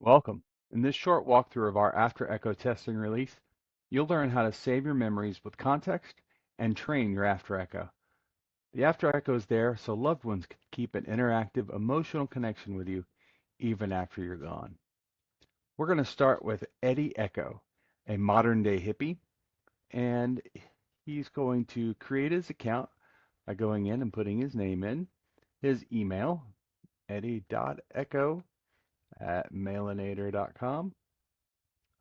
Welcome. In this short walkthrough of our After Echo testing release, you'll learn how to save your memories with context and train your After Echo. The After Echo is there so loved ones can keep an interactive, emotional connection with you even after you're gone. We're going to start with Eddie Echo, a modern day hippie, and he's going to create his account by going in and putting his name in, his email, eddie.echo@mailinator.com.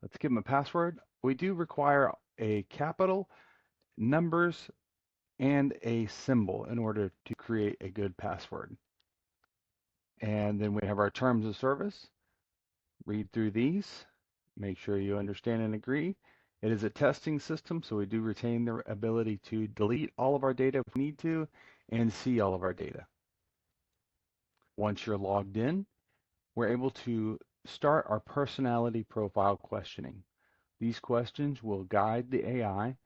Let's give them a password. We do require a capital, numbers, and a symbol in order to create a good password. And then we have our terms of service. Read through these. Make sure you understand and agree. It is a testing system, so we do retain the ability to delete all of our data if we need to and see all of our data. Once you're logged in, we're able to start our personality profile questioning. These questions will guide the AI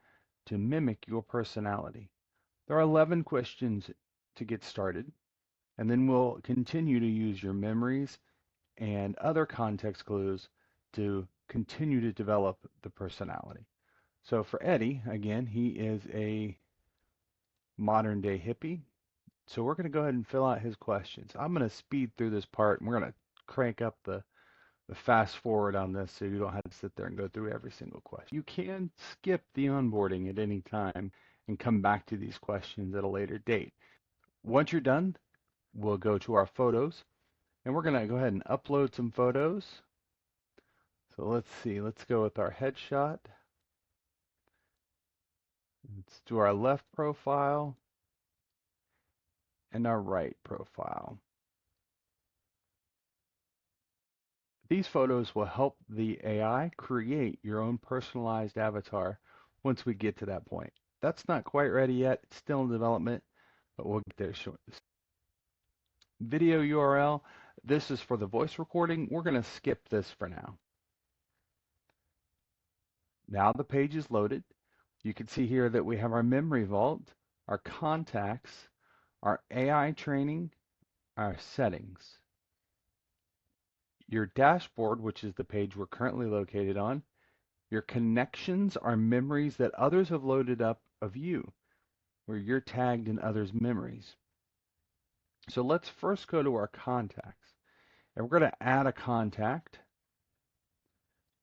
to mimic your personality. There are 11 questions to get started, and then we'll continue to use your memories and other context clues to continue to develop the personality. So for Eddie, again, he is a modern day hippie. So we're going to go ahead and fill out his questions. I'm going to speed through this part, and we're going to crank up the fast forward on this so you don't have to sit there and go through every single question. You can skip the onboarding at any time and come back to these questions at a later date. Once you're done, we'll go to our photos and we're going to go ahead and upload some photos. So let's see, let's go with our headshot. Let's do our left profile and our right profile. These photos will help the AI create your own personalized avatar once we get to that point. That's not quite ready yet. It's still in development, but we'll get there shortly. Video URL. This is for the voice recording. We're going to skip this for now. Now the page is loaded. You can see here that we have our memory vault, our contacts, our AI training, our settings. Your dashboard, which is the page we're currently located on, your connections are memories that others have loaded up of you, where you're tagged in others' memories. So let's first go to our contacts. And we're going to add a contact.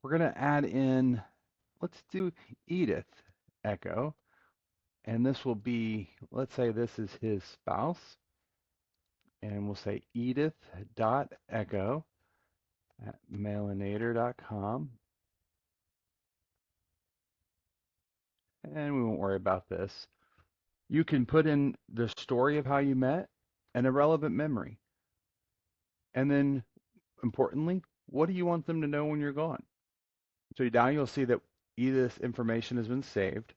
We're going to add in, let's do Edith Echo. And this will be, let's say this is his spouse. And we'll say edith.echo@mailinator.com. And we won't worry about this. You can put in the story of how you met and a relevant memory. And then, importantly, what do you want them to know when you're gone? So now you'll see that Edith's information has been saved.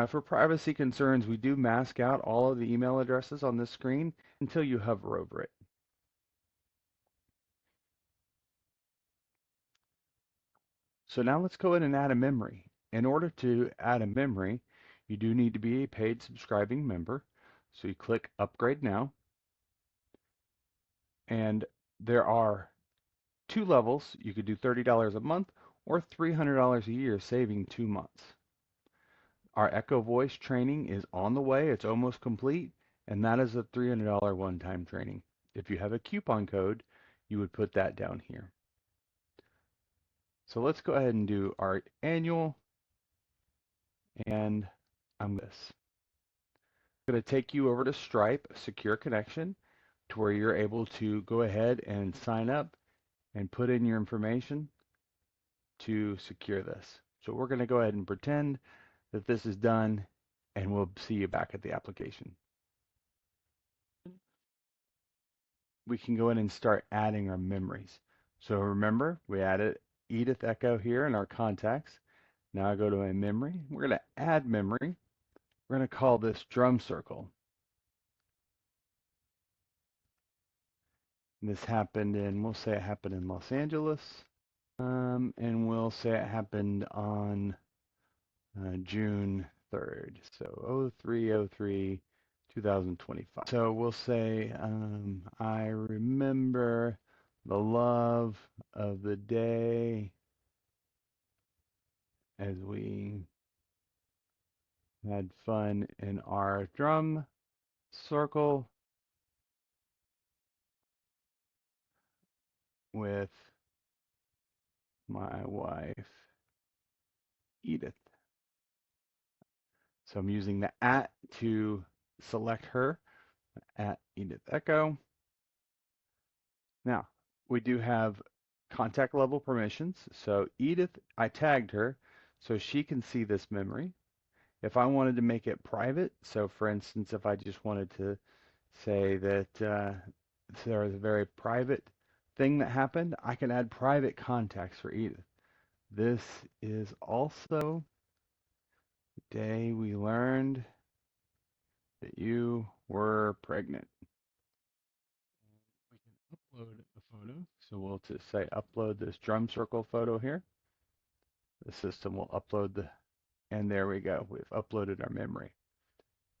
For privacy concerns, we do mask out all of the email addresses on this screen until you hover over it. So now let's go ahead and add a memory. In order to add a memory, you do need to be a paid subscribing member. So you click Upgrade Now. And there are two levels. You could do $30 a month or $300 a year, saving 2 months. Our Echo Voice training is on the way. It's almost complete, and that is a $300 one-time training. If you have a coupon code, you would put that down here. So let's go ahead and do our annual, and I'm this. I'm going to take you over to Stripe, a secure connection, to where you're able to go ahead and sign up and put in your information to secure this. So we're going to go ahead and pretend that this is done, and we'll see you back at the application. We can go in and start adding our memories. So remember, we added Edith Echo here in our contacts. Now I go to my memory. We're going to add memory. We're going to call this drum circle. And this happened in, we'll say it happened in Los Angeles. And we'll say it happened on June 3rd. So 03/03 2025. So we'll say I remember the love of the day as we had fun in our drum circle with my wife, Edith. So I'm using the at to select her, at Edith Echo. Now, we do have contact level permissions. So Edith, I tagged her so she can see this memory. If I wanted to make it private, so for instance, if I just wanted to say that there was a very private thing that happened, I can add private contacts for Edith. This is also the day we learned that you were pregnant. We can upload a photo. So we'll just say upload this drum circle photo here. The system will upload and there we go. We've uploaded our memory.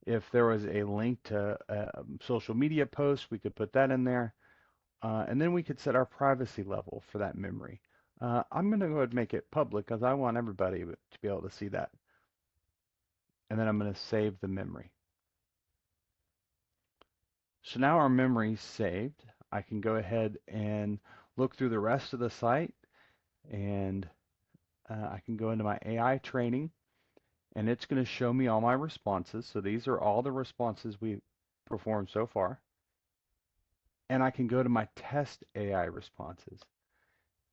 If there was a link to a social media post, we could put that in there. And then we could set our privacy level for that memory. I'm going to go ahead and make it public because I want everybody to be able to see that. And then I'm going to save the memory. So now our memory's saved. I can go ahead and look through the rest of the site, and I can go into my AI training, and it's going to show me all my responses. So these are all the responses we've performed so far. And I can go to my test AI responses.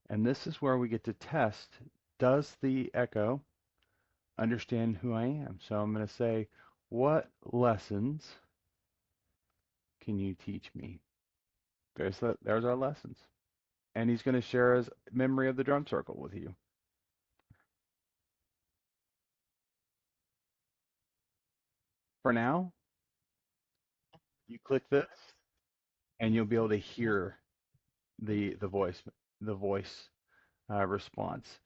And this is where we get to test, does the echo understand who I am? So I'm going to say, what lessons can you teach me? There's our lessons. And he's going to share his memory of the drum circle with you. For now, you click this and you'll be able to hear the voice response.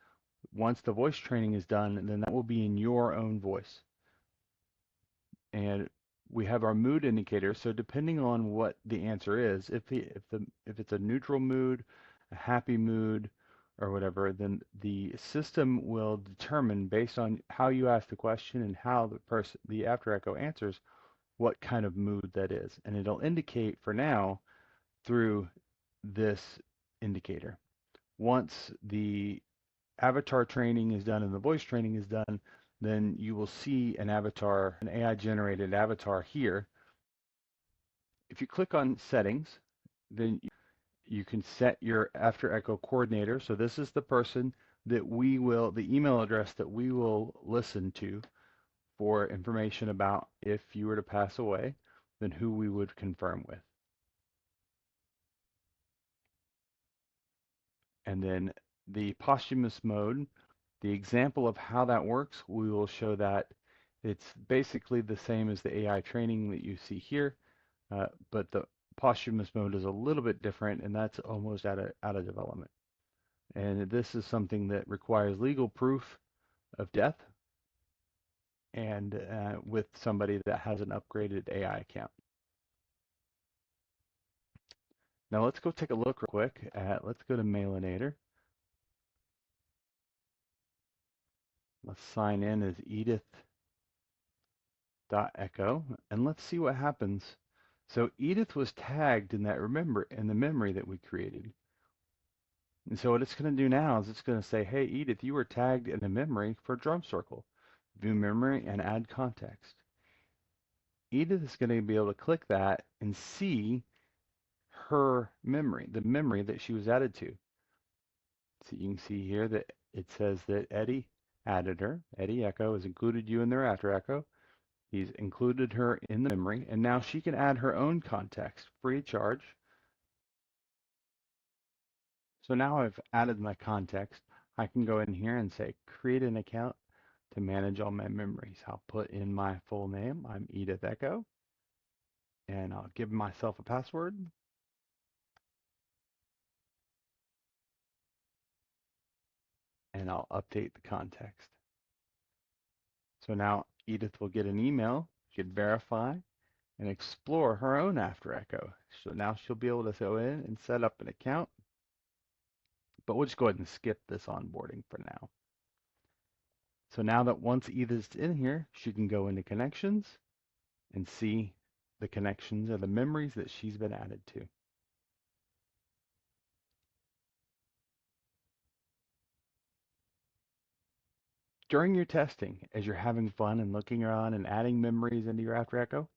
Once the voice training is done, then that will be in your own voice. And we have our mood indicator. So depending on what the answer is, if it's a neutral mood, a happy mood, or whatever, then the system will determine based on how you ask the question and how the after echo answers what kind of mood that is, and it'll indicate for now through this indicator. Once the avatar training is done and the voice training is done, then you will see an avatar, an AI generated avatar here. If you click on settings, then you can set your after echo coordinator. So this is the person that the email address that we will listen to for information about if you were to pass away, then who we would confirm with. And then the posthumous mode, the example of how that works, we will show that it's basically the same as the AI training that you see here, but the posthumous mode is a little bit different, and that's almost out of development. And this is something that requires legal proof of death, and with somebody that has an upgraded AI account. Now let's go take a look real quick let's go to Mailinator. Let's sign in as Edith.echo, and let's see what happens. So Edith was tagged in in the memory that we created. And so what it's going to do now is it's going to say, hey, Edith, you were tagged in a memory for drum circle. View memory and add context. Edith is going to be able to click that and see her memory, the memory that she was added to. So you can see here that it says that Eddie added her. Eddie Echo has included you in their after echo. He's included her in the memory, and now she can add her own context free of charge. So now I've added my context. I can go in here and say create an account to manage all my memories. I'll put in my full name. I'm Edith Echo, and I'll give myself a password. And I'll update the context. So now Edith will get an email. She can verify and explore her own after echo. So now she'll be able to go in and set up an account but we'll just go ahead and skip this onboarding for now. So now that once Edith's in here, she can go into connections and see the connections or the memories that she's been added to. During your testing, as you're having fun and looking around and adding memories into your After Echo,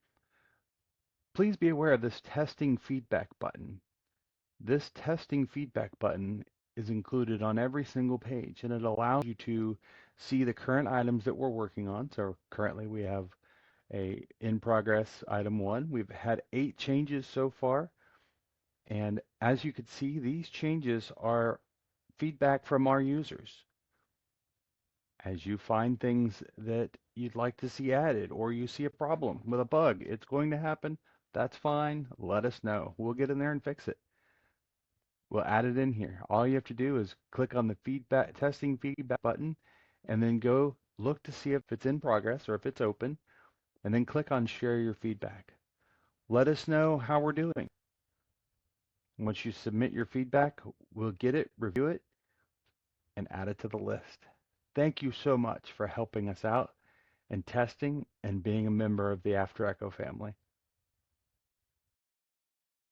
please be aware of this testing feedback button. This testing feedback button is included on every single page, and it allows you to see the current items that we're working on. So currently we have a in progress item 1. We've had 8 changes so far, and as you can see, these changes are feedback from our users. As you find things that you'd like to see added, or you see a problem with a bug, it's going to happen, that's fine. Let us know. We'll get in there and fix it. We'll add it in here. All you have to do is click on the feedback testing feedback button and then go look to see if it's in progress or if it's open, and then click on share your feedback. Let us know how we're doing. Once you submit your feedback, we'll get it, review it, and add it to the list. Thank you so much for helping us out and testing and being a member of the After Echo family.